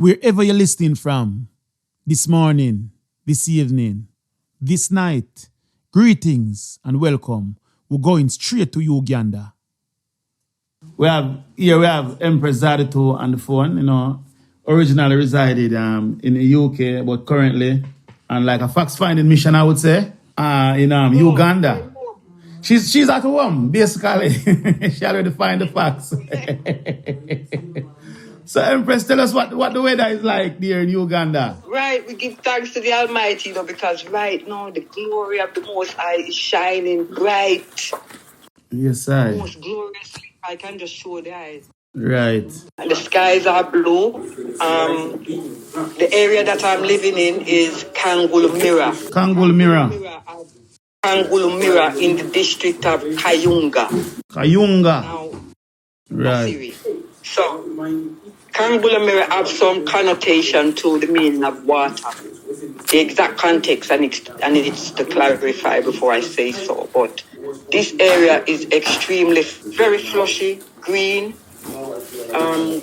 Wherever you're listening from, this morning, this evening, this night, greetings and welcome. We're going straight to Uganda. We have Empress ZAUDITU on the phone, originally resided in the UK, but currently on like a fact-finding mission, I would say, in Uganda. She's at home, basically. She already find the facts. So, Empress, tell us what the weather is like there in Uganda. Right, we give thanks to the Almighty, because right now the glory of the Most High is shining bright. Yes, sir. Most gloriously, I can just show the eyes. Right. And the skies are blue. The area that I'm living in is Kangulumira. Kangulumira in the district of Kayunga. Now, Right. So, Kangulumira have some connotation to the meaning of water. The exact context, and it's to clarify before I say so, but this area is extremely, very flushy, green.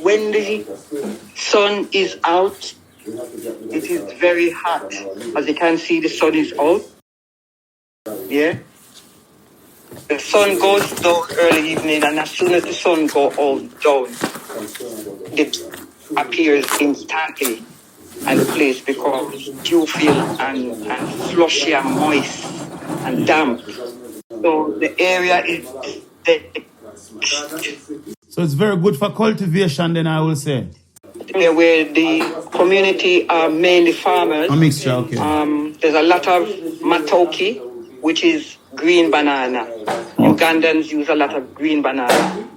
When the sun is out, it is very hot. As you can see, the sun is out. Yeah. The sun goes down early evening, and as soon as the sun goes down, it appears instantly, and the place becomes dewful and flushy and moist and damp. So the area is So it's very good for cultivation, then I will say. Where the community are mainly farmers. A mixture, okay. There's a lot of matoke, which is green banana. Ugandans use a lot of green banana,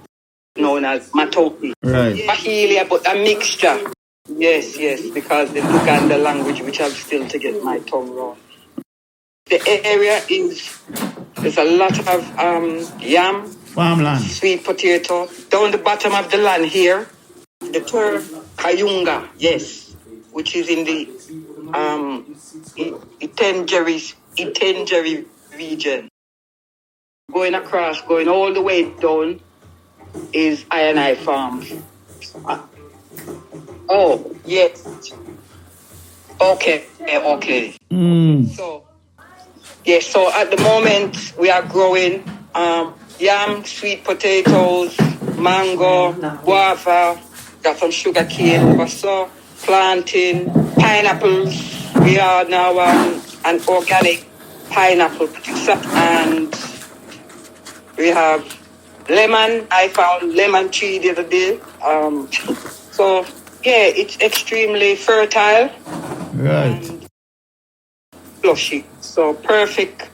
known as matoke. Right. Mahilia, but a mixture. Yes, because the Uganda language, which I'm still to get my tongue wrong. The area there's a lot of yam, farmland, sweet potato. Down the bottom of the land here, the term Kayunga, yes, which is in the Itengeri region. Going all the way down is I&I farms. Oh, yes. Okay. So at the moment we are growing yam, sweet potatoes, mango, guava, got some sugar cane, basso, plantain, pineapples. We are now an organic pineapple producer, and we have lemon. I found lemon tree the other day. So yeah, it's extremely fertile. Right. And flushy. So perfect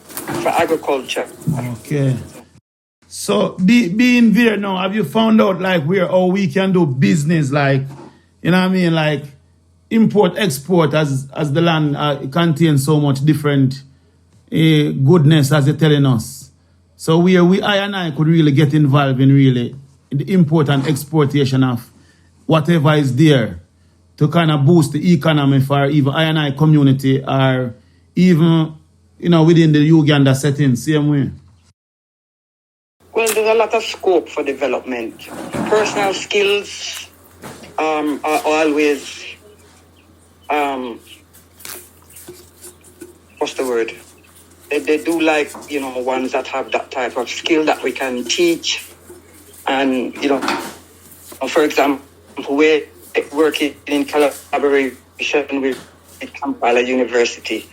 for agriculture. Okay. So being there now, have you found out like how we can do business, like, you know what I mean, like import, export, as the land contains so much different goodness, as you're telling us. So I could really get involved in the import and exportation of whatever is there to kind of boost the economy for even I community, or even, within the Uganda setting, same way. Well, there's a lot of scope for development. Personal skills are always, what's the word? They do like, ones that have that type of skill that we can teach. And, for example, we're working in collaboration with Kampala University.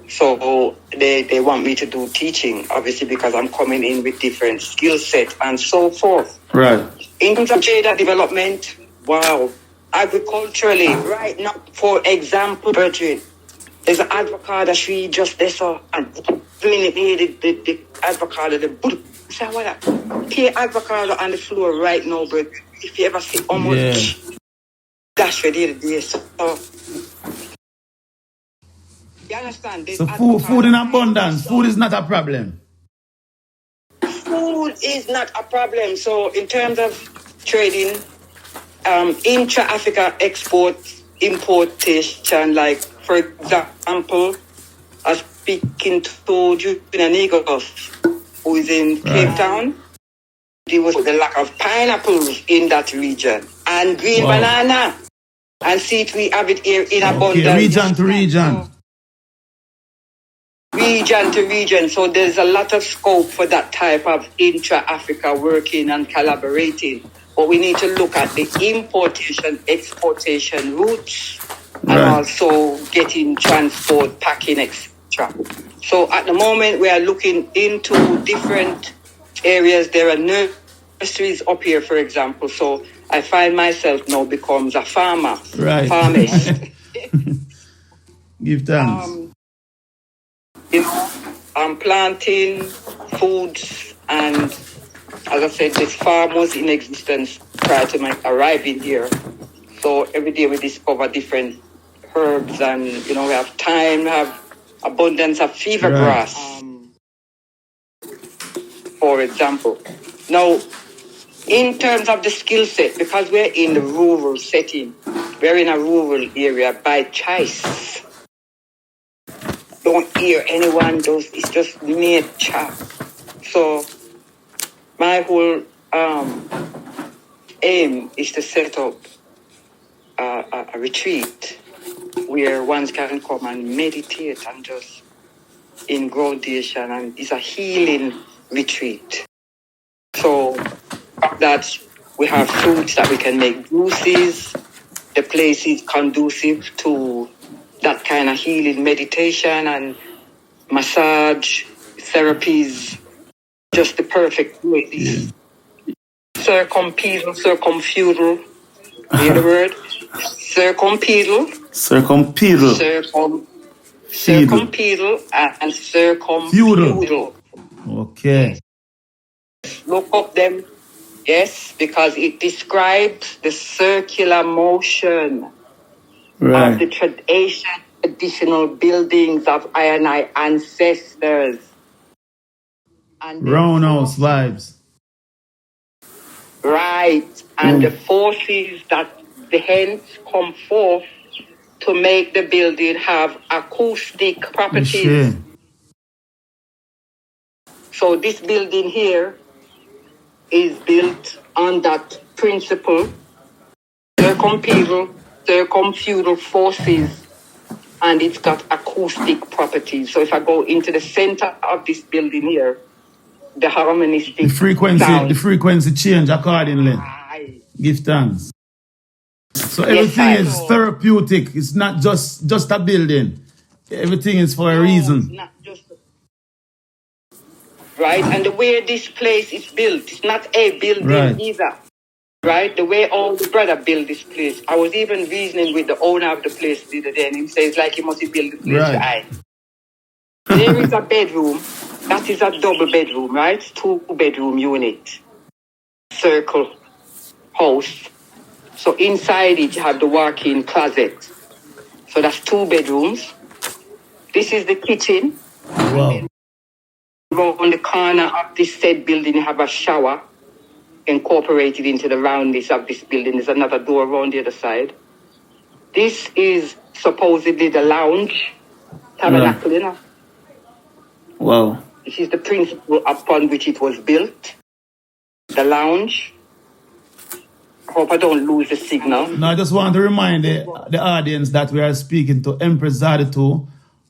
So they want me to do teaching, obviously, because I'm coming in with different skill sets and so forth. Right. In terms of data development, wow. Agriculturally, right now, for example, Bridget, there's an avocado tree just there, so, and the avocado, the bull. Say what? Avocado on the floor right now, but if you ever see how much that's ready there, so. You understand? So food in abundance. Food is not a problem. Food is not a problem. So in terms of trading, intra-Africa importation, like for example, I was speaking to Julian Eagles, who is in Cape Town. There was the lack of pineapples in that region and green banana. And see it, we have it here in Okay, abundance. region to region. Region to region. So there's a lot of scope for that type of intra-Africa working and collaborating. But we need to look at the importation, exportation routes, and also getting transport, packing, etc. So at the moment, we are looking into different areas. There are nurseries up here, for example. So I find myself now becomes a farmer, farmist. Give thanks. I'm planting foods, and as I said, this farm was in existence prior to my arriving here. So every day we discover different herbs, and we have thyme, we have abundance of fever grass, for example. Now, in terms of the skill set, because we're in the rural setting, we're in a rural area by choice. Don't hear anyone, it's just nature. So my whole aim is to set up a retreat where one can come and meditate and just in groundation, and it's a healing retreat. So that we have fruits that we can make juices. The place is conducive to that kind of healing meditation and massage therapies, just the perfect way. Circumpedal, circumfeudal. You hear the word? Circumpedal. Circumpedal. Circumpedal and circumfeudal. Okay. Look up them. Yes, because it describes the circular motion of the traditional buildings of I ancestors. And roundhouse vibes. Right. And the forces that hence come forth to make the building have acoustic properties. So this building here is built on that principle, circumfeudal forces, and it's got acoustic properties. So if I go into the center of this building here, the harmonistic the frequency change accordingly. Give thanks. So everything is therapeutic. It's not just a building. Everything is for a reason. Not just right? And the way this place is built, it's not a building either. Right? The way all the brother built this place. I was even reasoning with the owner of the place the other day, and he says like he must build the place There is a bedroom. That is a double bedroom, right? 2-bedroom unit. Circle house. So inside it you have the walk-in closet. So that's 2 bedrooms. This is the kitchen. Wow. On the corner of this said building, you have a shower incorporated into the roundness of this building. There's another door around the other side. This is supposedly the lounge tabernacle. Wow. This is the principle upon which it was built. The lounge. I hope I don't lose the signal. No, I just want to remind the audience that we are speaking to Empress ZAUDITU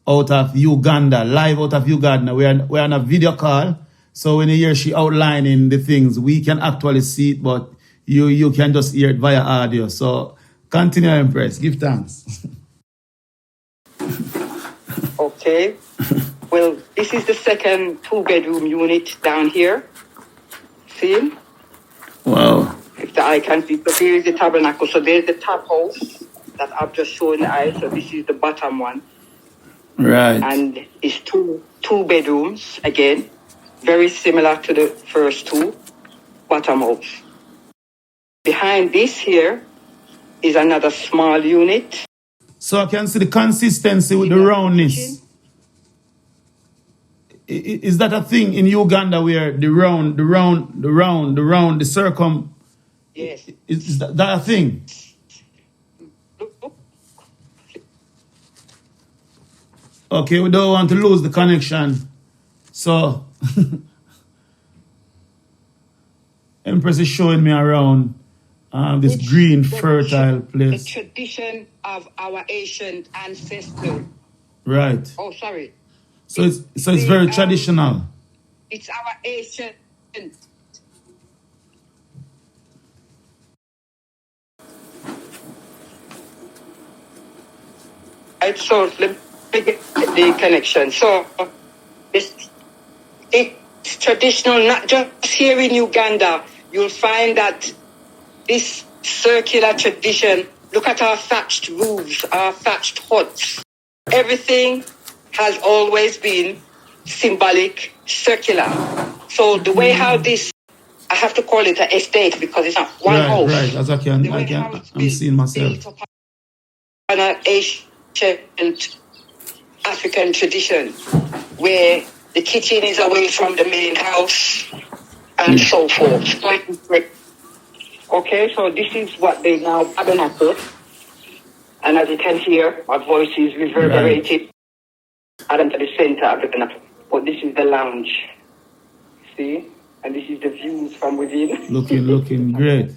out of Uganda, live out of Uganda. We're on a video call. So when you hear she outlining the things, we can actually see it, but you can just hear it via audio. So continue, Empress. Give thanks. Okay. Well, this is the second 2-bedroom unit down here. See? Wow. If the eye can see. So here is the tabernacle. So there's the top house that I've just shown the eye. So this is the bottom one. Right. And it's two bedrooms again. Very similar to the first 2 bottom house. Behind this here is another small unit. So I can see the consistency with the roundness. Is that a thing in Uganda where the round, the circum? Yes. Is that a thing? Okay, we don't want to lose the connection. So, Empress is showing me around this green, fertile place. The tradition of our ancient ancestors. Right. Oh, sorry. So it's very traditional. It's our ancient. Right, so let me get the connection. So it's traditional, not just here in Uganda. You'll find that this circular tradition, look at our thatched roofs, our thatched huts. Everything has always been symbolic, circular. So the way how this, I have to call it an estate because it's not one house. Right, as I'm seeing myself. On an ancient African tradition where the kitchen is away from the main house and so forth. Okay, so this is what they now tabernacle. And as you can hear, my voice is reverberated. I'm at the center of the tabernacle. But this is the lounge. See? And this is the views from within. Looking great.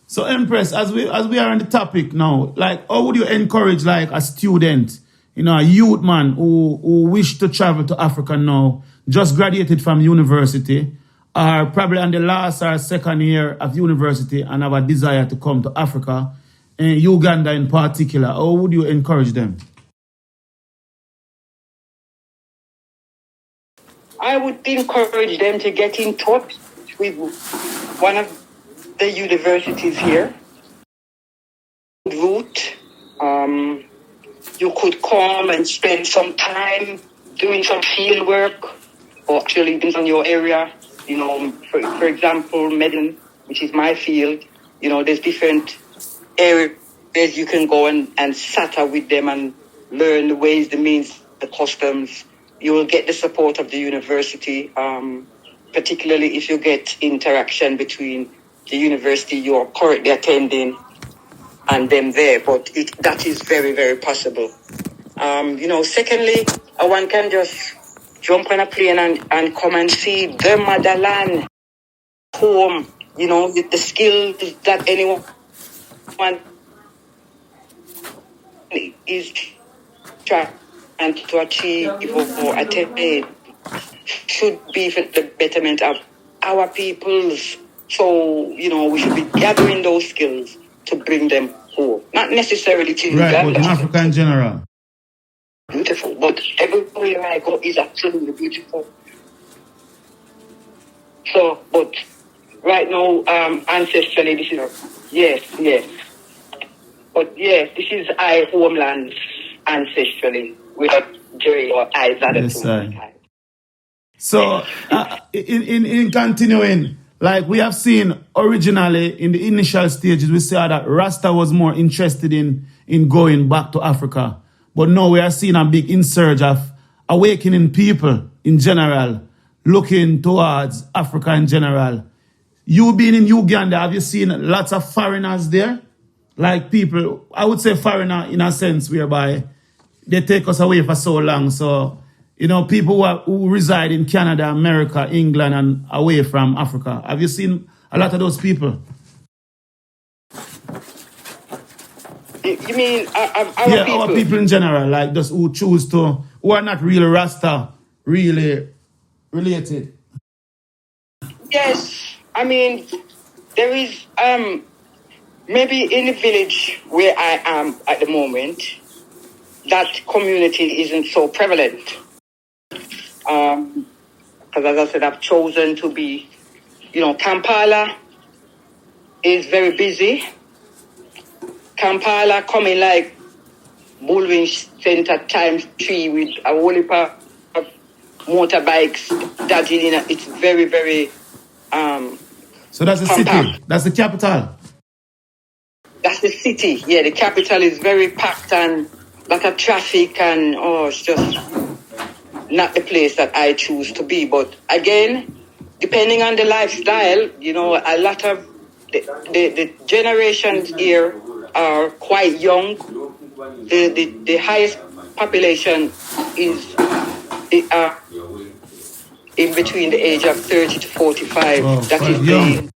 So Empress, as we are on the topic now, like how would you encourage like a student, a youth man who wish to travel to Africa now, just graduated from university, or probably on the last or second year of university and have a desire to come to Africa, and Uganda in particular, how would you encourage them? I would encourage them to get in touch with one of the universities here. Route. You could come and spend some time doing some field work or actually in your area. For example, medicine, which is my field, there's different areas you can go and satter with them and learn the ways, the means, the customs. You will get the support of the university, particularly if you get interaction between the university you're currently attending and them there. But that is very, very possible. Secondly, one can just jump on a plane and come and see the motherland, home, with the skills that anyone is trying to achieve or attain should be for the betterment of our peoples. So, we should be gathering those skills to bring them home. Not necessarily to Uganda. Right, but in Africa in general. Beautiful, but everywhere I go is absolutely beautiful. So, but right now, ancestrally, this is, yes. But yes, this is our homeland ancestrally, without Jerry or I, ZAUDITU. So, in continuing, like we have seen originally in the initial stages, we saw that Rasta was more interested in going back to Africa. But now we are seeing a big insurge of awakening people in general, looking towards Africa in general. You being in Uganda, have you seen lots of foreigners there? Like people, I would say foreigner in a sense whereby they take us away for so long. So, people who reside in Canada, America, England, and away from Africa. Have you seen a lot of those people? You mean our people? Our people in general, like those who who are not really Rasta, really related. Yes, there is, maybe in the village where I am at the moment, that community isn't so prevalent. Because as I said, I've chosen to be, Kampala is very busy. Kampala coming like Bullwing Center times 3 with a whole heap of motorbikes dodging in. It's very, very So that's the city. That's the capital. That's the city. Yeah, the capital is very packed and a lot of traffic and it's just not the place that I choose to be. But again, depending on the lifestyle, a lot of the generations here are quite young. The highest population is in between the age of 30 to 45. Oh, that is young.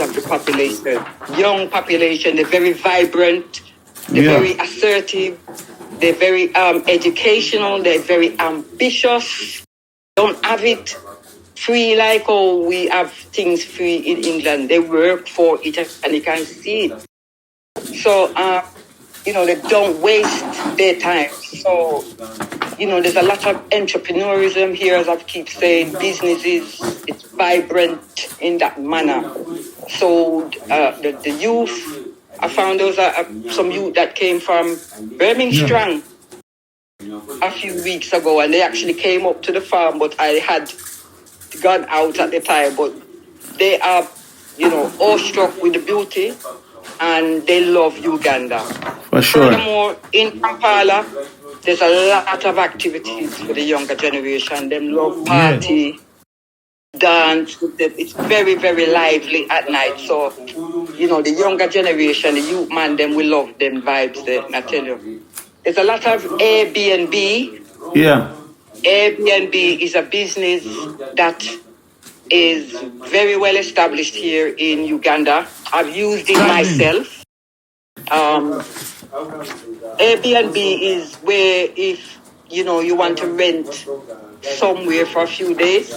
of the population. Young population, they're very vibrant, they're very assertive, they're very educational, they're very ambitious. Don't have it free like how we have things free in England. They work for it and you can see it. So, they don't waste their time. So, there's a lot of entrepreneurism here, as I keep saying, businesses, it's vibrant in that manner. So the youth, I found those are some youth that came from Birmingham a few weeks ago, and they actually came up to the farm, but I had gone out at the time. But they are, awestruck with the beauty, and they love Uganda. For sure. Furthermore, in Kampala, there's a lot of activities for the younger generation. They love party, dance. It's very, very lively at night. So, the younger generation, the youth man, them will love them vibes there, I tell you. There's a lot of Airbnb. Yeah. Airbnb is a business that is very well established here in Uganda. I've used it myself. Airbnb is where if, you want to rent somewhere for a few days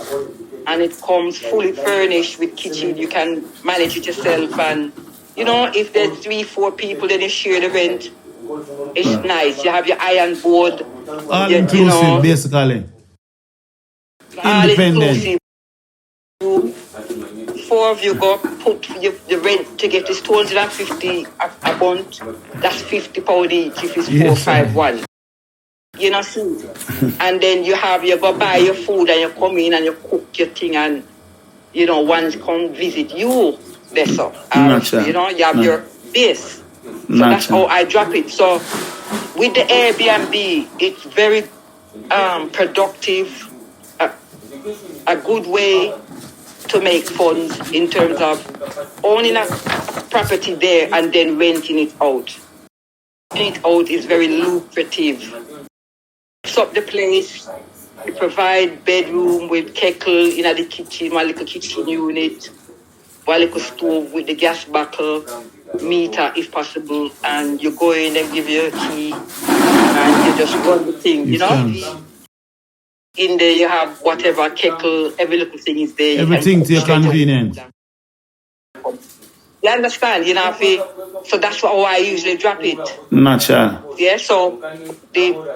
and it comes fully furnished with kitchen, you can manage it yourself. And, if there's 3-4 people, then you share the rent. It's nice. You have your iron board. All inclusive, basically. Independent. 4 of you go put the rent to get is 250 a month. That's £50 each if it's 451. See. And then you go buy your food and you come in and you cook your thing and ones come visit you. That's all. You have your base. So that's how I drop it. So with the Airbnb, it's very productive, a good way to make funds in terms of owning a property there and then renting it out. Renting it out is very lucrative. Fix up the place, you provide bedroom with kettle in the kitchen, one little kitchen unit, one little stove with the gas bottle, meter if possible, and you go in and give you a key and you just run the thing, In there you have whatever kettle, every little thing is there. Everything to your convenience. You understand? So that's how I usually drop it. Natural. Yeah, so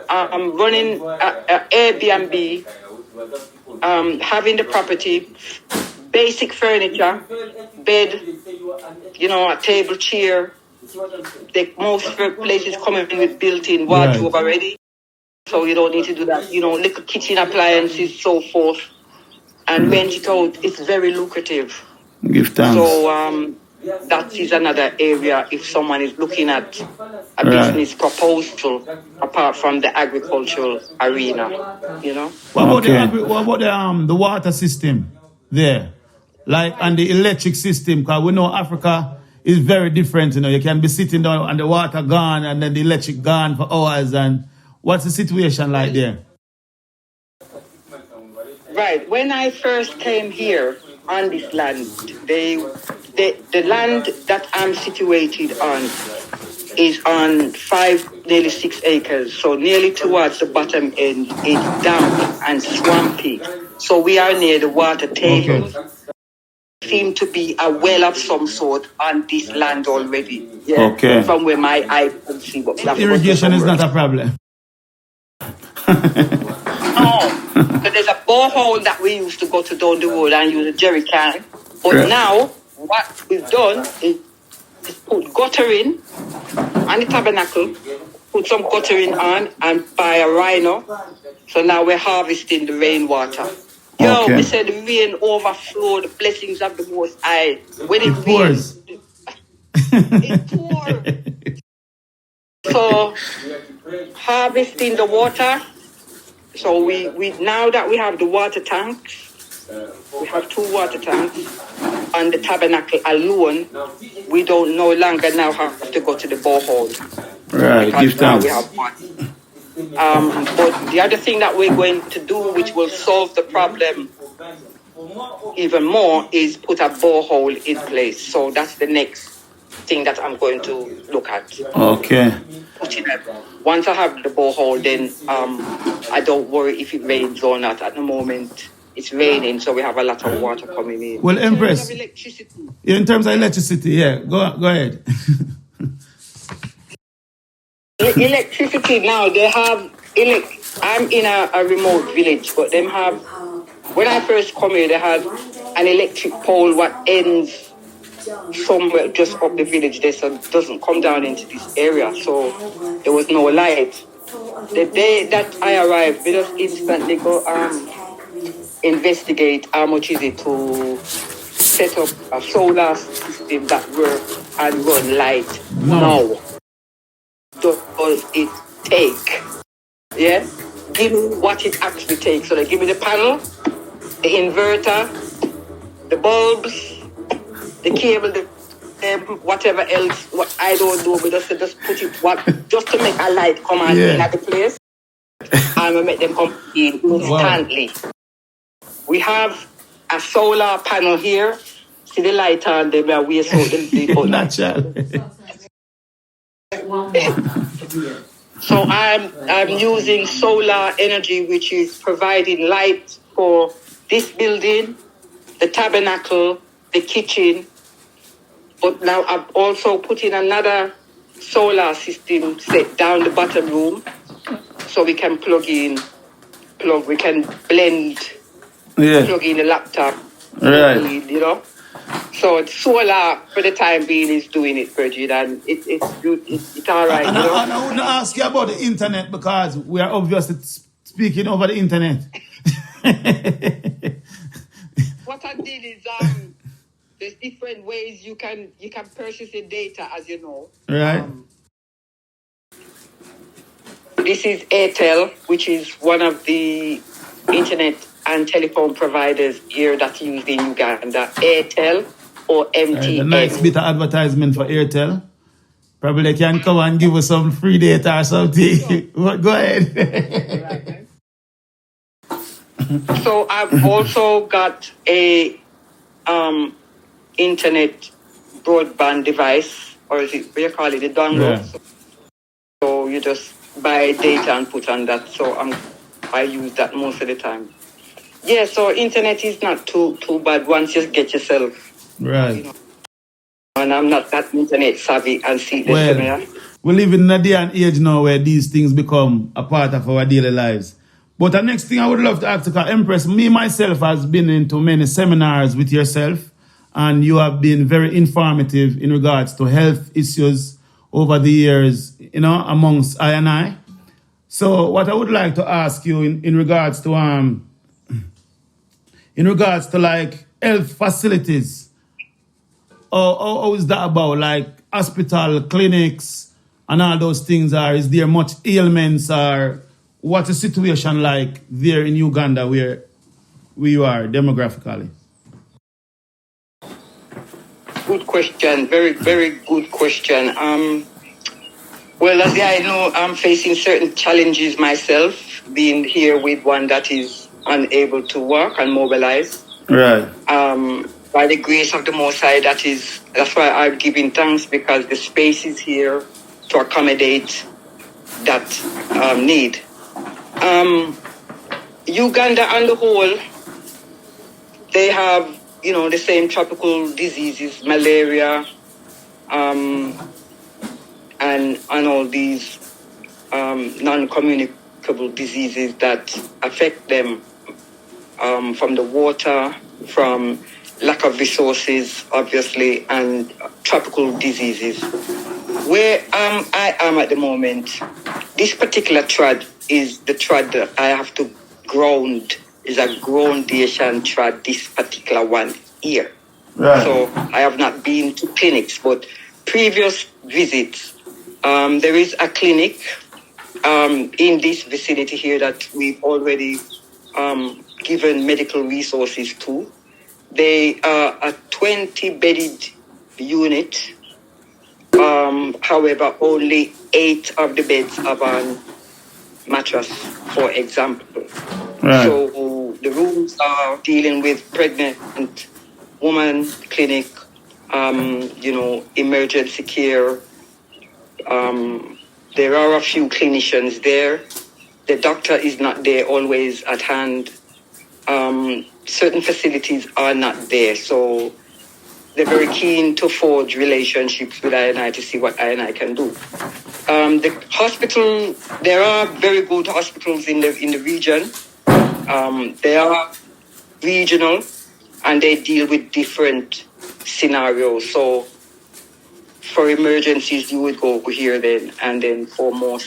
I'm running Airbnb, having the property, basic furniture, bed, a table, chair. Most places come in with built-in wardrobe already. So you don't need to do that. Little kitchen appliances, so forth. And rent it out. It's very lucrative. Give thanks. So that is another area if someone is looking at a business proposal apart from the agricultural arena, What about the water system there? And the electric system, because we know Africa is very different, You can be sitting down and the water gone and then the electric gone for hours. And what's the situation like there? Right. When I first came here on this land, the land that I'm situated on is on 5, nearly 6 acres. So nearly towards the bottom end, it's damp and swampy. So we are near the water table. Okay. Seem to be a well of some sort on this land already. Yeah. Okay. From where my eye can see. Irrigation is not a problem. No. So there's a borehole that we used to go to down the road and use a jerry can. But now, what we've done is put guttering on the tabernacle, put some guttering on and buy a rhino. So now we're harvesting the rainwater. We said the rain overflow, the blessings of the Most High. When it pours. It pours. So harvesting the water. So we now that we have the water tanks, we have 2 water tanks on the tabernacle alone. We don't no longer now have to go to the borehole. Right, give thanks. We have water. But the other thing that we're going to do, which will solve the problem even more is put a borehole in place. So that's the next thing that I'm going to look at. Okay. Once I have the borehole, then I don't worry if it rains or not. At the moment, it's raining, so we have a lot of water coming in. Well, Empress, in terms of electricity, yeah, go ahead. Electricity now, they have, I'm in a remote village, but them have, when I first come here, they had an electric pole what ends somewhere just up the village there, so it doesn't come down into this area, so there was no light. The day that I arrived, we just instantly go investigate how much is it to set up a solar system that works and run light now. Does it take? Yeah? Give me what it actually takes. So they give me the panel, the inverter, the bulbs, the cable, the whatever else. What I don't know, but just put it just to make a light come on in at the place. And we make them come in instantly. Wow. We have a solar panel here. See the light on them and we so the natural. So I'm using solar energy, which is providing light for this building, the tabernacle, the kitchen. But now I've also put in another solar system set down the bottom room, so we can we can blend, plug in the laptop, right? You know. So solar for the time being is doing it, Bridget, and it's good. It's all right. And I wouldn't ask you about the internet because we are obviously speaking over the internet. What I did is there's different ways you can purchase the data, as you know. Right. This is Airtel, which is one of the internet and telephone providers here that use in Uganda. Airtel or MTN. A nice bit of advertisement for Airtel. Probably they can come and give us some free data or something. Go ahead. So I've also got a internet broadband device, or is it, what do you call it, the dongle? Yeah. So you just buy data and put on that. So I use that most of the time. Yeah, so internet is not too bad once you get yourself. Right. You know, and I'm not that internet savvy and see this. Well, we live in a day and age now where these things become a part of our daily lives. But the next thing I would love to ask, because Empress, me myself has been into many seminars with yourself, and you have been very informative in regards to health issues over the years, you know, amongst I and I. So what I would like to ask you in regards to like health facilities, how is that about? Like hospital, clinics, and all those things, is there much ailments, or what's the situation like there in Uganda where you are demographically? Good question. Very, very good question. Well, as I know, I'm facing certain challenges myself, being here with one that is unable to work and mobilize. Right. By the grace of the Most High, that's why I'm giving thanks, because the space is here to accommodate that need. Uganda on the whole, they have, you know, the same tropical diseases, malaria, and all these non-communicable diseases that affect them from the water, from lack of resources, obviously, and tropical diseases. Where I am at the moment, this particular trad is the trad that I have to ground, is a groundation trad, this particular one here. Right. So I have not been to clinics, but previous visits, there is a clinic in this vicinity here that we've already given medical resources to. They are a 20-bedded unit. However, only 8 of the beds have on mattress, for example. Right. So the rooms are dealing with pregnant woman clinic, emergency care. There are a few clinicians there. The doctor is not there always at hand. Certain facilities are not there, so they're very keen to forge relationships with I&I to see what I&I can do. The hospital, there are very good hospitals in the region. They are regional, and they deal with different scenarios. So for emergencies, you would go here then, and then for more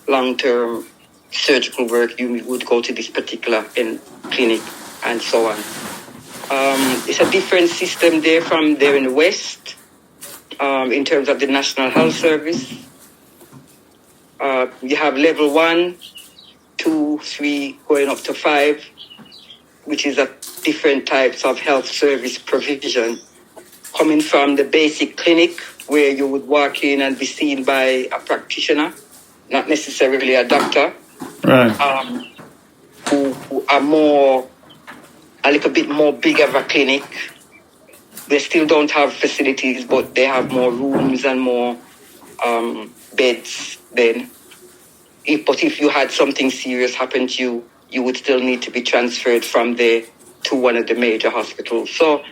long-term surgical work, you would go to this particular clinic and so on. It's a different system there from there in the West in terms of the National Health Service. You have level 1, 2, 3, going up to 5, which is a different types of health service provision, coming from the basic clinic where you would walk in and be seen by a practitioner, not necessarily a doctor, right? Who are a little bit more big of a clinic. They still don't have facilities, but they have more rooms and more beds then. But if you had something serious happen to you, you would still need to be transferred from there to one of the major hospitals. So,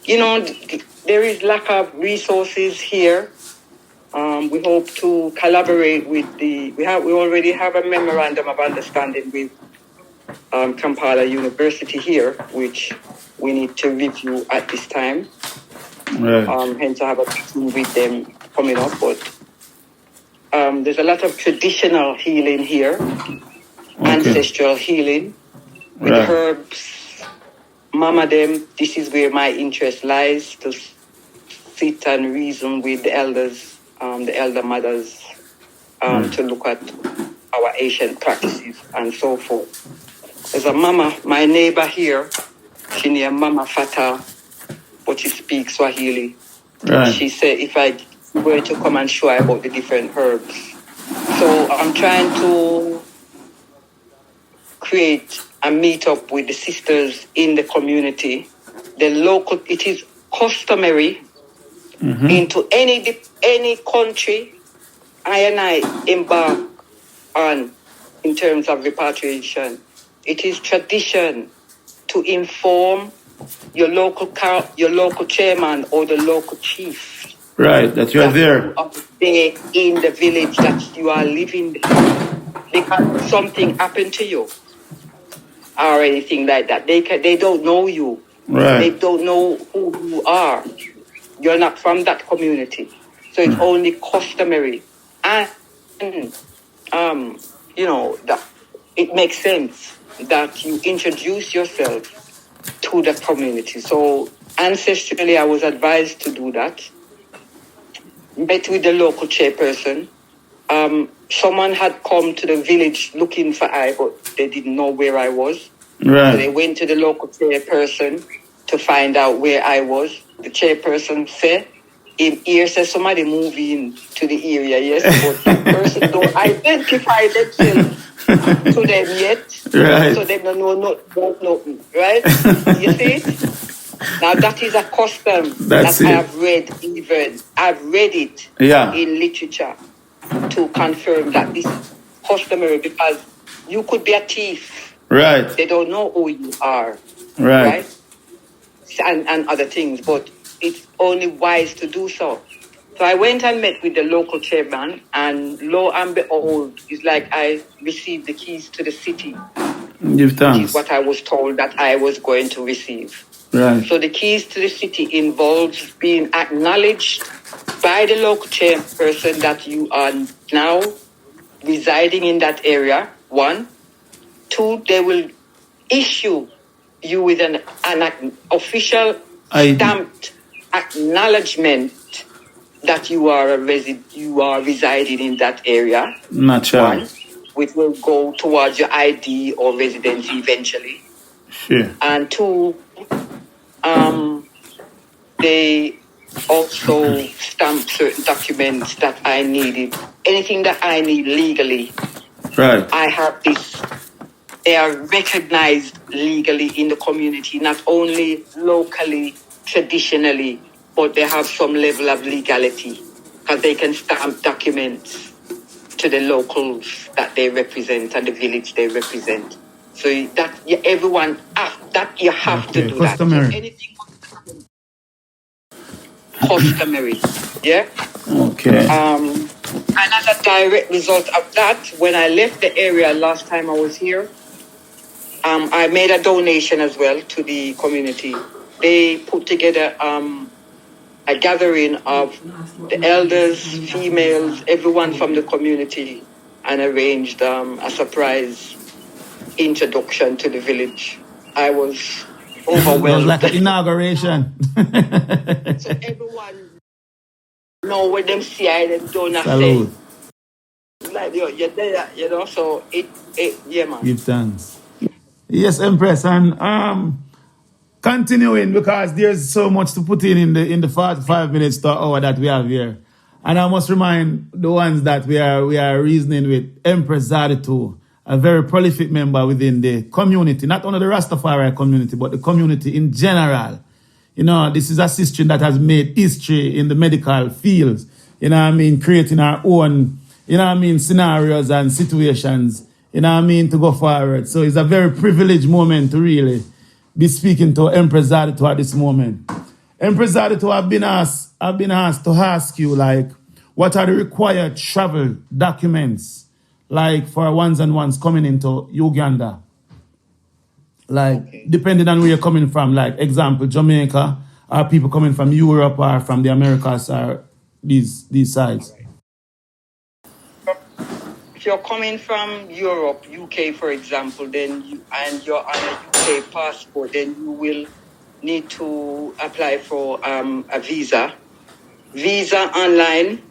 there is lack of resources here. We hope to collaborate with we already have a memorandum of understanding with Kampala University here, which we need to review at this time. Right. Hence I have a meeting with them coming up, but there's a lot of traditional healing here, ancestral healing, with herbs. Mama them, this is where my interest lies, to sit and reason with the elders, the elder mothers, to look at our ancient practices and so forth. There's a mama, my neighbor here, she named Mama Fata, but she speaks Swahili. Right. She said if I were to come and show her about the different herbs. So I'm trying to create a meet up with the sisters in the community. It is customary into any country I embark on in terms of repatriation. It is tradition to inform your local chairman or the local chief. Right, that you are there. There in the village that you are living there. Because something happened to you or anything like that. They don't know you. Right. They don't know who you are. You're not from that community. So it's only customary. And, that it makes sense that you introduce yourself to the community. So ancestrally, I was advised to do that. Met with the local chairperson. Someone had come to the village looking for I, but they didn't know where I was. Right. So they went to the local chairperson to find out where I was. The chairperson said, in here says somebody moving to the area, yes, but the person don't identify themselves to them yet. Right. So they don't know nothing, right? You see? Now that is a custom that I have read even. I've read it in literature to confirm that this is customary because you could be a thief. Right. They don't know who you are. Right. And other things, but it's only wise to do so. So I went and met with the local chairman, and lo and behold, it's like I received the keys to the city. Give thanks. Which is what I was told that I was going to receive. Right. So the keys to the city involves being acknowledged by the local chairperson that you are now residing in that area, 1. 2, they will issue you with an official stamped acknowledgement that you are residing in that area. Natural. 1, which will go towards your ID or residency eventually. Sure. And 2, they also stamp certain documents that I needed. Anything that I need legally. Right. I have this they are recognized legally in the community, not only locally, traditionally, but they have some level of legality because they can stamp documents to the locals that they represent and the village they represent. So that everyone, that you have to do customary. that. So anything customary, yeah? Okay. And as a direct result of that, when I left the area last time I was here, I made a donation as well to the community. They put together a gathering of the elders, females, everyone from the community, and arranged a surprise introduction to the village. I was overwhelmed. It was like an inauguration. So everyone know when them see I them don't say. Like you're there, you know, so it yeah man. Give thanks. Yes, Empress, and continuing because there's so much to put in the 45 minutes to hour that we have here. And I must remind the ones that we are reasoning with Empress ZAUDITU, a very prolific member within the community, not only the Rastafari community, but the community in general. You know, this is a sister that has made history in the medical fields, you know what I mean, creating our own, you know what I mean, scenarios and situations, you know what I mean, to go forward. So it's a very privileged moment to really be speaking to Empress ZAUDITU at this moment. Empress ZAUDITU, I've been asked to ask you, like, what are the required travel documents, like, for ones and ones coming into Uganda? Like, okay, depending on where you're coming from, like, example, Jamaica, or people coming from Europe or from the Americas, or these sides. Right. If you're coming from Europe, UK, for example, then and you're on a UK passport, then you will need to apply for a visa. Visa online.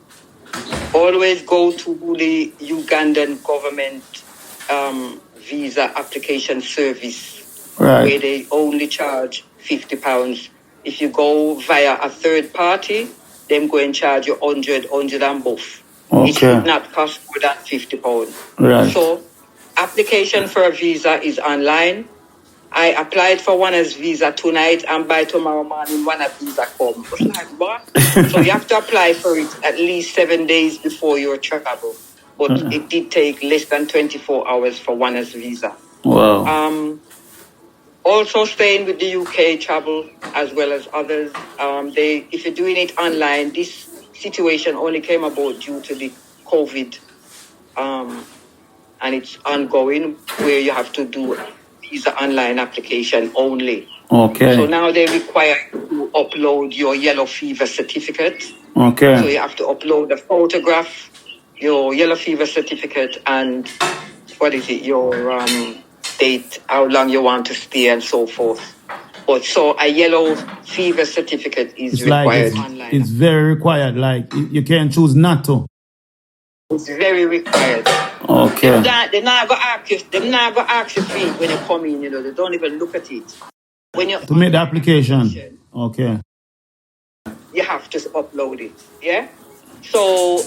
Always go to the Ugandan government visa application service, right, where they only charge £50. If you go via a third party, them go and charge you 100 and above. Okay. It should not cost more than £50. Right. So, application for a visa is online. I applied for one as visa tonight, and by tomorrow morning, one as visa come. It's like, what? So you have to apply for it at least 7 days before your travel. But it did take less than 24 hours for one as visa. Wow. Also staying with the UK travel as well as others. If you're doing it online, this situation only came about due to the COVID, and it's ongoing, where you have to do visa online application only. Okay. So now they require you to upload your yellow fever certificate. Okay. So you have to upload a photograph, your yellow fever certificate, and your date, how long you want to stay, and so forth. But so a yellow fever certificate is required online. It's very required. Like, you can't choose not to. It's very required. Okay. They're not going to ask you for it when you come in, you know. They don't even look at it. When you to make the application. Okay. You have to upload it. Yeah? So,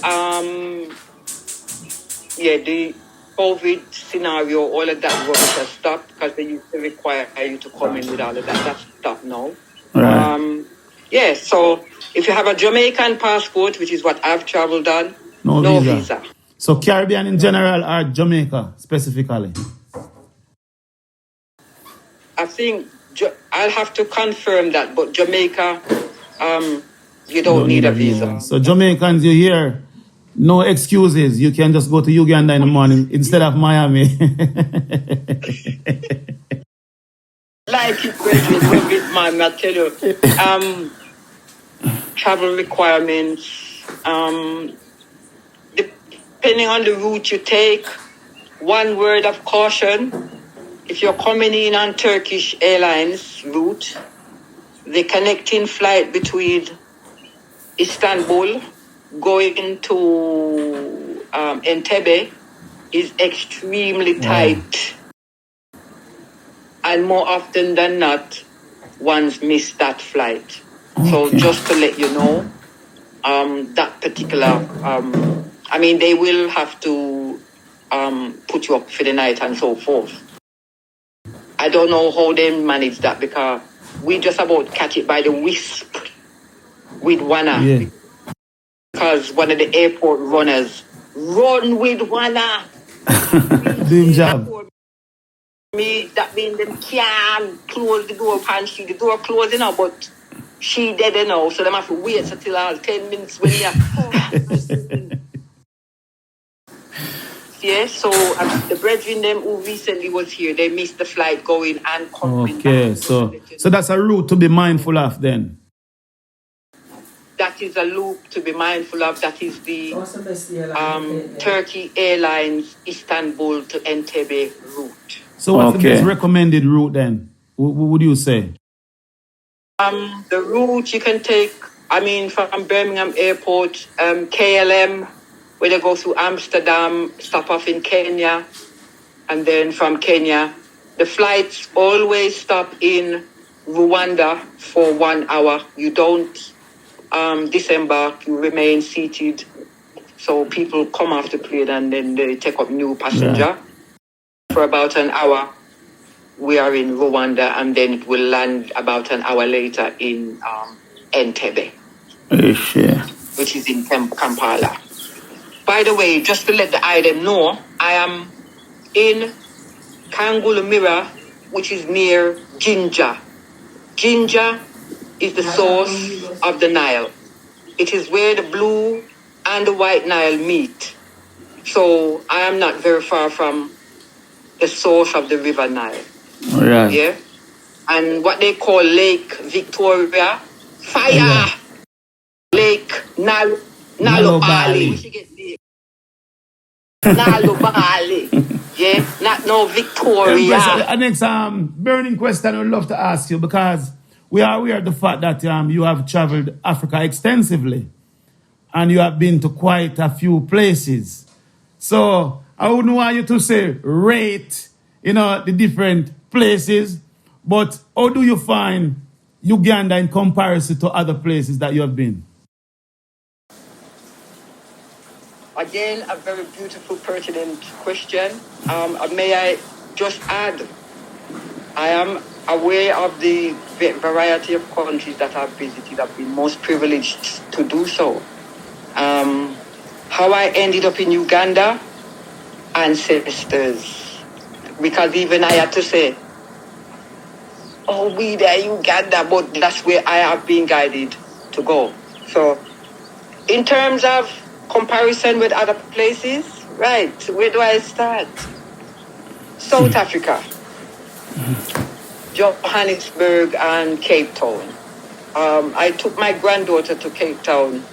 the COVID scenario, all of that rubbish has stopped because they used to require you to come in with all of that. That's stopped now. Right. So if you have a Jamaican passport, which is what I've traveled on, no visa. So Caribbean in general or Jamaica specifically? I think I'll have to confirm that, but Jamaica, you don't need a visa. So Jamaicans, you hear, no excuses. You can just go to Uganda in the morning instead of Miami. Like it, man, I tell you. Travel requirements, depending on the route you take, one word of caution: if you're coming in on Turkish Airlines route, the connecting flight between Istanbul going to Entebbe is extremely tight. And more often than not, one's miss that flight. Okay. So just to let you know, that particular, they will have to put you up for the night and so forth. I don't know how they manage that because we just about catch it by the wisp with one eye. Yeah. Because one of the airport runners run with one eye. Doing job. Me, that means them can't close the door and she the door closing now, but she dead now, so them have to wait until all 10 minutes when you yeah, so the brethren them who recently was here, they missed the flight going and coming Okay, back. so that's a route to be mindful of then. That is a loop to be mindful of. That is the Turkey Airlines Istanbul to Entebbe route. So what's the best recommended route then? What would you say? The route you can take, I mean, from Birmingham Airport, KLM, where they go through Amsterdam, stop off in Kenya, and then from Kenya, the flights always stop in Rwanda for 1 hour. You don't disembark, you remain seated. So people come off the plane and then they take up new passenger. For about an hour, we are in Rwanda, and then it will land about an hour later in Entebbe, which is in Kampala. By the way, just to let the item know, I am in Kangulumira, which is near Jinja. Jinja is the source of the Nile. It is where the blue and the white Nile meet. So I am not very far from the source of the river Nile. Right. Yeah. And what they call Lake Victoria, fire. Yeah. Lake Nalobali. We should get the Nalobali. Yeah, not no Victoria. The next burning question I would love to ask you, because we are aware of the fact that you have traveled Africa extensively and you have been to quite a few places. So I wouldn't want you to say rate, the different places, but how do you find Uganda in comparison to other places that you have been? Again, a very beautiful, pertinent question. May I just add, I am aware of the variety of countries that I've visited. I've been most privileged to do so. How I ended up in Uganda, ancestors. Because even I had to say, oh, we there Uganda, but that's where I have been guided to go. So, in terms of comparison with other places, right, where do I start? South Africa, Johannesburg and Cape Town. I took my granddaughter to Cape Town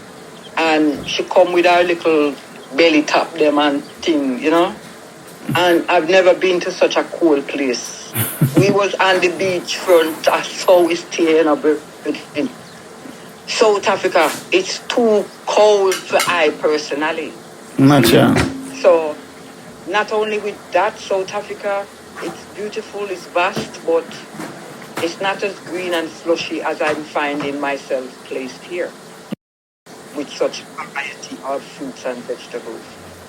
and she come with her little belly top them and thing, And I've never been to such a cool place. We was on the beach front, I saw we stay in a building. South Africa, it's too cold for I personally. Not sure. So, not only with that, South Africa, it's beautiful, it's vast, but it's not as green and slushy as I'm finding myself placed here, with such variety of fruits and vegetables.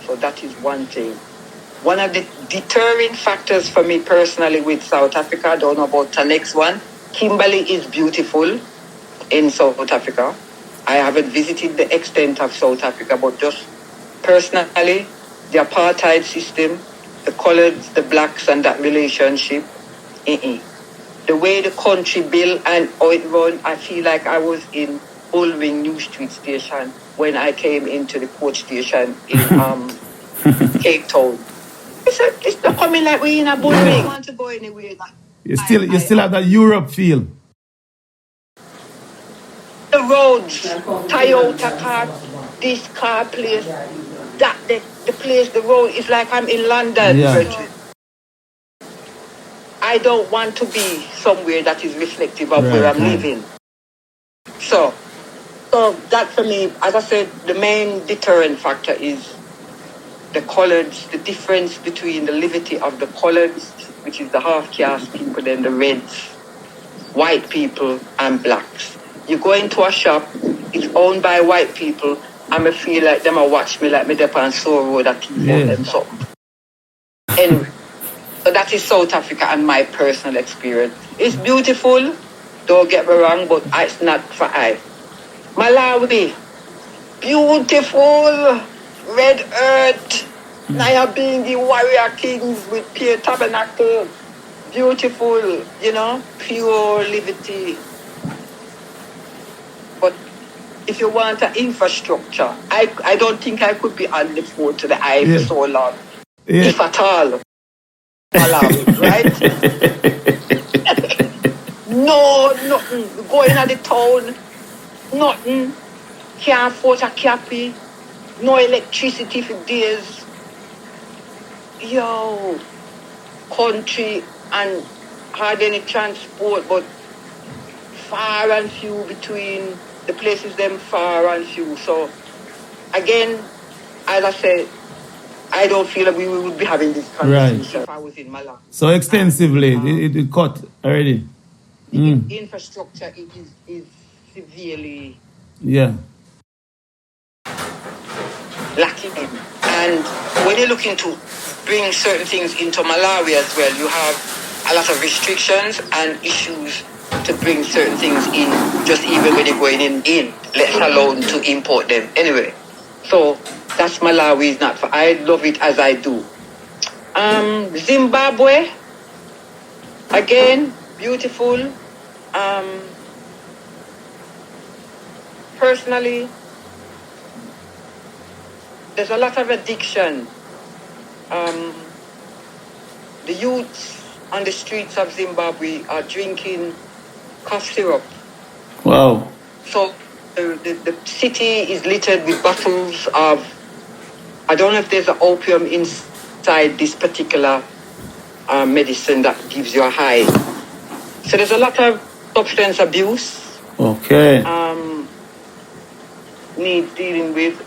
So that is one thing. One of the deterring factors for me personally with South Africa, I don't know about the next one, Kimberley is beautiful in South Africa. I haven't visited the extent of South Africa, but just personally, the apartheid system, the coloreds, the blacks and that relationship, the way the country built and how it run, I feel like I was in Bullring New Street Station when I came into the coach station in Cape Town. It's not coming like we in a Bullring. I don't want to go anywhere. You still have that Europe feel. The roads, Toyota car, this car place, that the place, the road is like I'm in London. Yeah. I don't want to be somewhere that is reflective of where I'm living. So that for me, as I said, the main deterrent factor is the coloreds, the difference between the liberty of the coloreds, which is the half-caste people, then the reds, white people and blacks. You go into a shop, it's owned by white people, and I feel like them a watch me like me up on Sore Road at them something. Anyway, So that is South Africa and my personal experience. It's beautiful, don't get me wrong, but it's not for I. Malawi, beautiful, red earth, Naya being the warrior kings with pure tabernacle, beautiful, you know, pure liberty. But if you want an infrastructure, I don't think I could be on the phone to the eye for so long, if at all. Malawi, right? No, nothing. Going at the town, nothing. Can't afford a cappy. No electricity for days. Yo, country and hard any transport, but far and few between the places them far and few. So again, as I said, I don't feel that we would be having this conversation if I was in Malawi. So extensively, it cut already. The infrastructure is severely lacking. And when you're looking to bring certain things into Malawi as well, you have a lot of restrictions and issues to bring certain things in, just even when you're going in, let alone to import them. Anyway, so that's Malawi is not for. I love it as I do. Zimbabwe, again, beautiful. Personally, there's a lot of addiction. The youths on the streets of Zimbabwe are drinking cough syrup. Wow. So the city is littered with bottles of, I don't know if there's an opium inside this particular medicine that gives you a high. So there's a lot of substance abuse. Okay. Needs dealing with.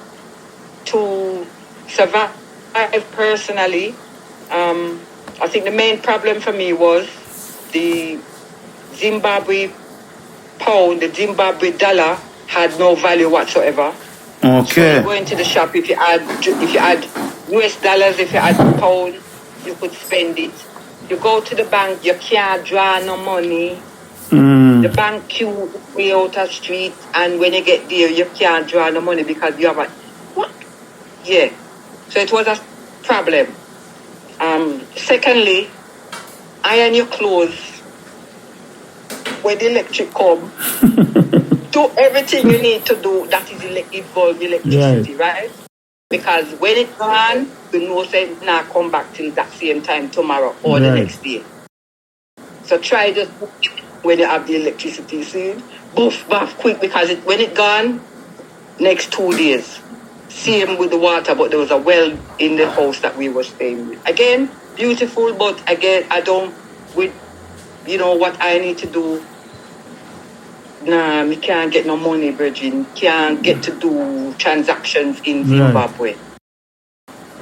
To survive personally, I think the main problem for me was the Zimbabwe pound, the Zimbabwe dollar had no value whatsoever. Okay. So you go into the shop, if you add US dollars, if you add pound, you could spend it. You go to the bank, you can't draw no money. The bank queue way out the street, and when you get there, you can't draw no money because you have a what? Yeah. So it was a problem. Secondly, iron your clothes when the electric come. Do everything you need to do that is involve electricity, right? Because when it's gone, you know say now come back till that same time tomorrow or the next day. So try just when you have the electricity, see, boof, bath quick because when it's gone, next 2 days. Same with the water, but there was a well in the house that we were staying with. Again, beautiful, but again, I don't, with, you know, what I need to do, nah, me can't get no money, Virgin. Can't get to do transactions in Zimbabwe.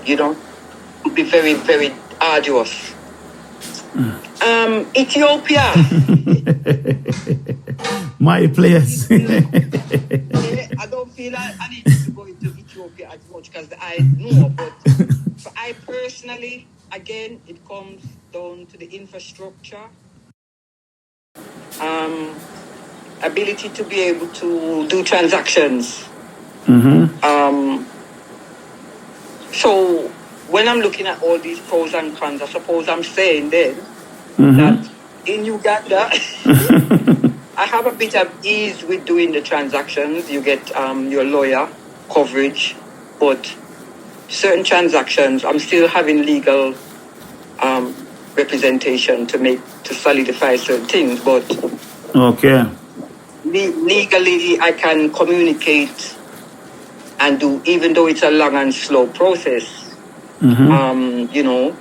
You know, it would be very, very arduous. Ethiopia. My place. I don't feel I need to go into Ethiopia as much because I know, but for I personally, again, it comes down to the infrastructure, ability to be able to do transactions. So when I'm looking at all these pros and cons, I suppose I'm saying then that in Uganda, I have a bit of ease with doing the transactions. You get your lawyer coverage, but certain transactions, I'm still having legal representation to solidify certain things. But legally, I can communicate and do, even though it's a long and slow process. You know,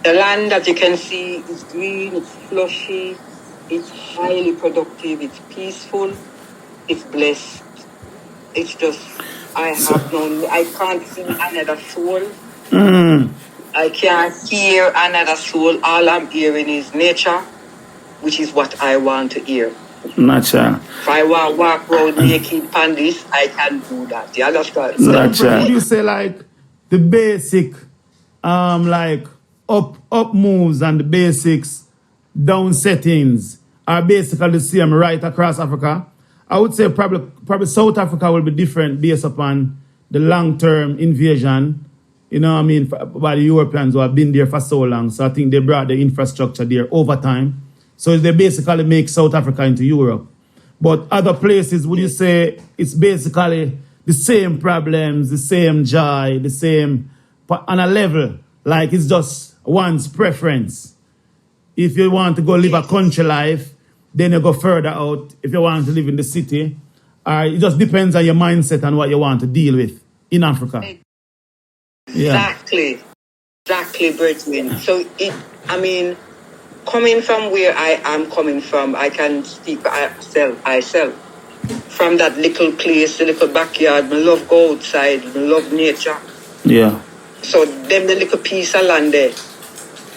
the land, as you can see, is green, it's flushy, it's highly productive, it's peaceful, it's blessed. It's just, I can't see another soul. I can't hear another soul. All I'm hearing is nature, which is what I want to hear. Nature. If I want to walk around naked pandis, I can do that. You understand? So would you say like the basic, like up moves and the basics, down settings are basically the same right across Africa. I would say probably South Africa will be different based upon the long-term invasion, you know what I mean, by the Europeans who have been there for so long. So I think they brought the infrastructure there over time. So they basically make South Africa into Europe. But other places, would you say it's basically the same problems, the same joy, the same, on a level, like it's just one's preference. If you want to go live a country life, then you go further out. If you want to live in the city, it just depends on your mindset and what you want to deal with in Africa. Exactly. Exactly, Bertwin. So, coming from where I am coming from, I can speak for myself. From that little place, the little backyard, I love go outside, I love nature. Yeah. So, them the little piece of land there,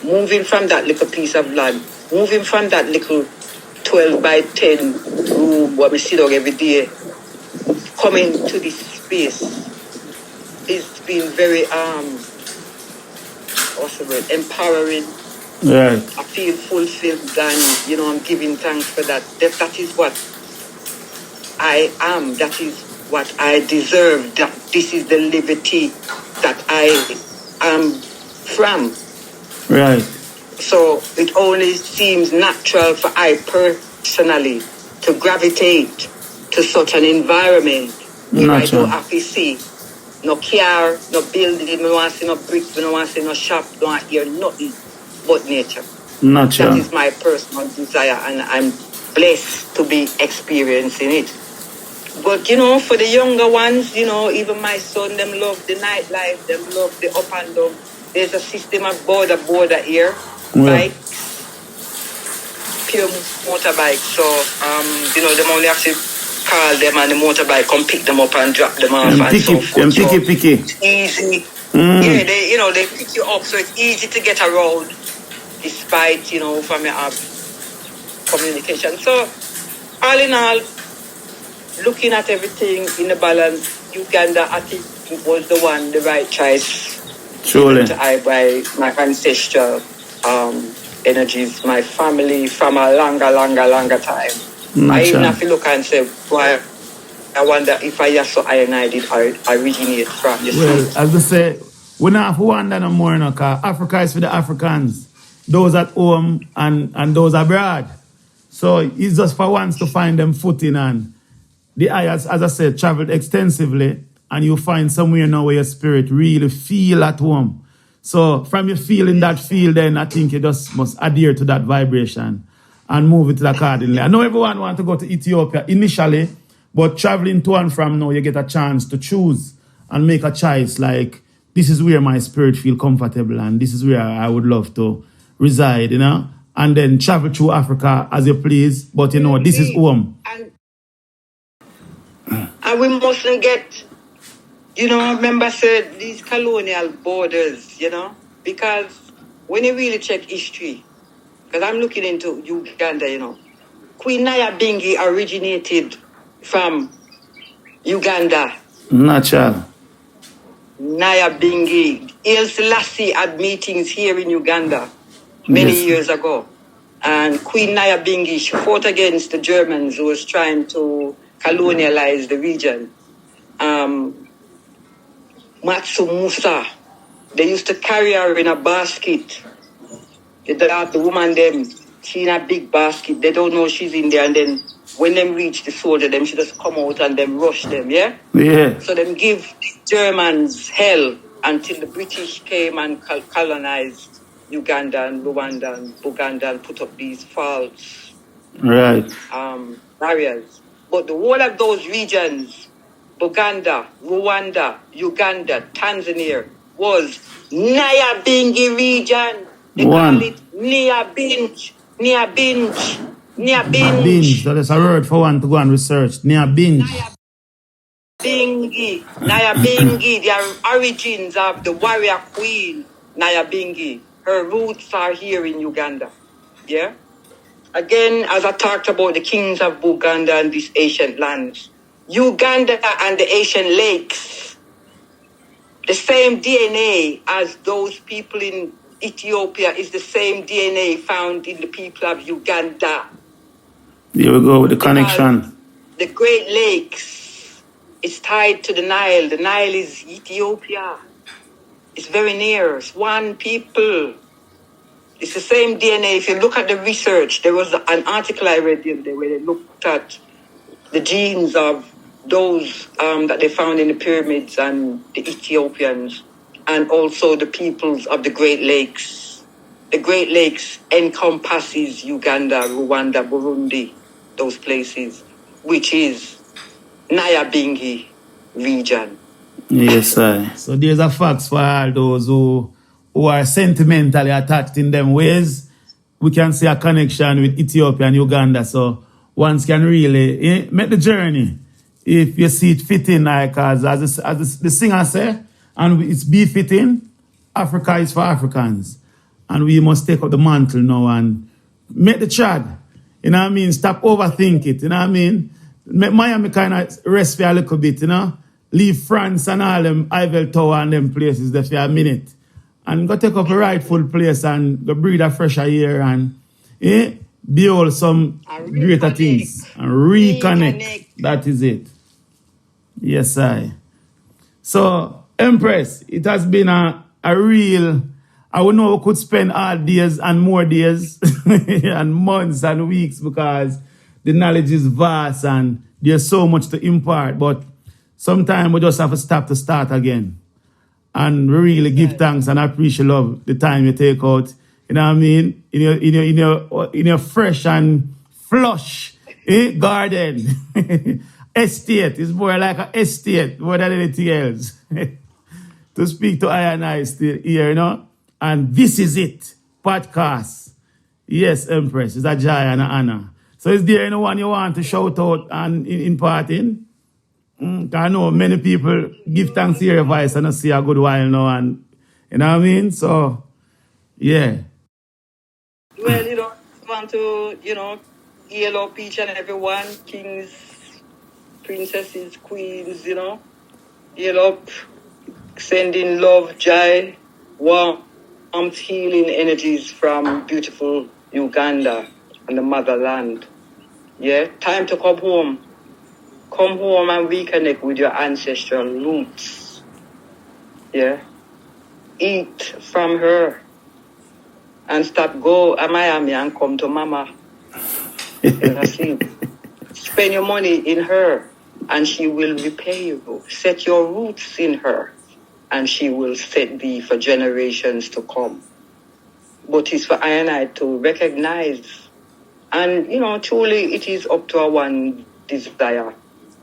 moving from that little piece of land, moving from that little 12 by 10 room where we sit down every day, coming to this space, it's been very, empowering. Right. I feel fulfilled and, I'm giving thanks for that. That is what I am. That is what I deserve. That this is the liberty that I am from. Right. So it only seems natural for I personally to gravitate to such an environment where I don't have to see no car, no building, no want to see no bricks, no want to see no shop, no want to hear nothing but nature. Natural. That is my personal desire, and I'm blessed to be experiencing it. But, for the younger ones, even my son, them love the nightlife, them love the up and down. There's a system of border here, bikes, pure motorbikes. So, them only have to call them and the motorbike come pick them up and drop them off and so forth. Picky. It's easy. Yeah, they pick you up, so it's easy to get around despite, from your communication. So, all in all, looking at everything in the balance, Uganda, I think it was the right choice. Truly. By my ancestral energies, my family from a longer time. I even have to look and say, well, I wonder if I just saw I did originate from. Well, as I say, we don't have to wonder no more, because Africa is for the Africans, those at home and those abroad. So it's just for once to find them footing, and the eye, as I said, traveled extensively, and you find somewhere now where your spirit really feel at home. So from you feeling that feel, then I think you just must adhere to that vibration and move it accordingly. I know everyone wants to go to Ethiopia initially, but traveling to and from now, you get a chance to choose and make a choice like, this is where my spirit feel comfortable and this is where I would love to reside, and then travel through Africa as you please, but this is home. And we mustn't get, remember said these colonial borders, because when you really check history, because I'm looking into Uganda, Queen Nyabingi originated from Uganda. Natural. Nyabingi. Haile Selassie had meetings here in Uganda many years ago. And Queen Nyabingi, she fought against the Germans who was trying to colonialize the region. Matsu Musa, they used to carry her in a basket. The woman, she in a big basket. They don't know she's in there. And then when them reach the soldier, she just come out and them rush them, yeah? Yeah. So them give Germans hell until the British came and colonized Uganda and Rwanda and Buganda and put up these false barriers. But the whole of those regions, Buganda, Rwanda, Uganda, Tanzania, was Nyabingi region. They call it Nyabingi. Binge. So that's a word for one to go and research. Nyabingi. Nyabingi, the origins of the warrior queen, Nyabingi. Her roots are here in Uganda. Yeah? Again, as I talked about the kings of Buganda and these ancient lands, Uganda and the ancient lakes, the same DNA as those people in Ethiopia is the same DNA found in the people of Uganda. Here we go with the connection. The Great Lakes is tied to the Nile. The Nile is Ethiopia. It's very near. It's one people. It's the same DNA. If you look at the research, there was an article I read the other day where they looked at the genes of those that they found in the pyramids and the Ethiopians, and also the peoples of the Great Lakes. The Great Lakes encompasses Uganda, Rwanda, Burundi, those places, which is Nyabingi region. Yes, sir. So there's a fact for all those who are sentimentally attached in them ways. We can see a connection with Ethiopia and Uganda. So one can really make the journey if you see it fitting, like as the singer say, and it's befitting. Africa is for Africans, and we must take up the mantle now and make the chad. You know what I mean? Stop overthink it. You know what I mean? Make Miami kind of rest for a little bit. You know, leave France and all them Eiffel Tower and them places there for a minute, and go take up a rightful place and go breathe a fresher air and behold some greater things and reconnect. That is it. Yes, I. So, Empress, it has been a real, I would know we could spend all days and more days and months and weeks because the knowledge is vast and there's so much to impart. But sometimes we just have to stop to start again and really give thanks and appreciate love the time you take out. You know what I mean? In your fresh and flush garden. Estate is more like an estate more than anything else. To speak to I and I still here, you know? And this is it. Podcast. Yes, Empress. It's a joy and an honor. So is there anyone you want to shout out and imparting? I know many people give thanks to your voice and I see a good while now, and you know what I mean? So yeah. Well, I want to, hail up each and everyone, kings, princesses, queens, hail up, sending love, joy, warmth, healing energies from beautiful Uganda and the motherland. Yeah, time to come home. Come home and reconnect with your ancestral roots. Yeah, eat from her and stop go to Miami and come to Mama. Spend your money in her and she will repay you. Set your roots in her and she will set thee for generations to come. But it's for I and I to recognize, and truly it is up to our one desire.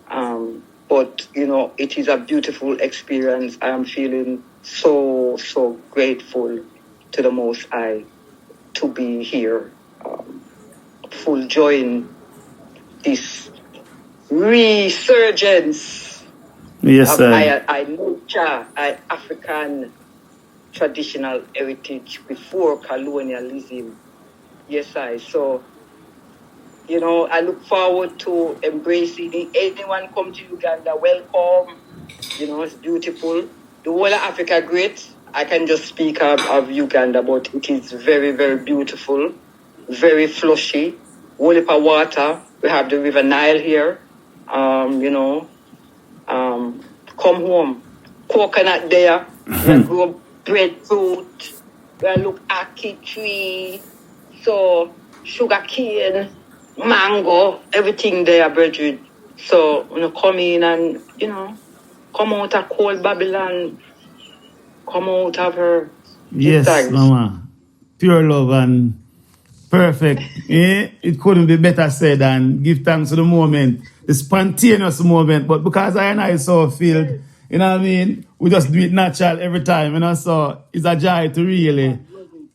But it is a beautiful experience. I am feeling so grateful to the Most High to be here, full joy in this resurgence of I African traditional heritage before colonialism. Yes, So, I look forward to embracing anyone come to Uganda. Welcome. It's beautiful. The whole of Africa great. I can just speak of Uganda, but it is very, very beautiful, very flushy. Whole heap of water. We have the River Nile here. Come home. Coconut there. We grow breadfruit. We look ackee tree. So sugar cane, mango, everything there, brethren. So come in and come out of cold Babylon. Come out of her. Yes, Mama. Pure love and perfect. It couldn't be better said, and give thanks to the moment, the spontaneous moment. But because I and I so filled, you know what I mean? We just do it natural every time, So it's a joy to really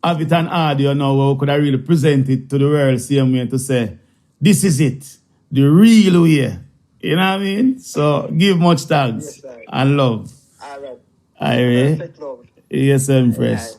have it on audio now where we could really present it to the world same way to say, this is it, the real way. You know what I mean? So give much thanks and love. All right. All right. Perfect love. Yes, Empress.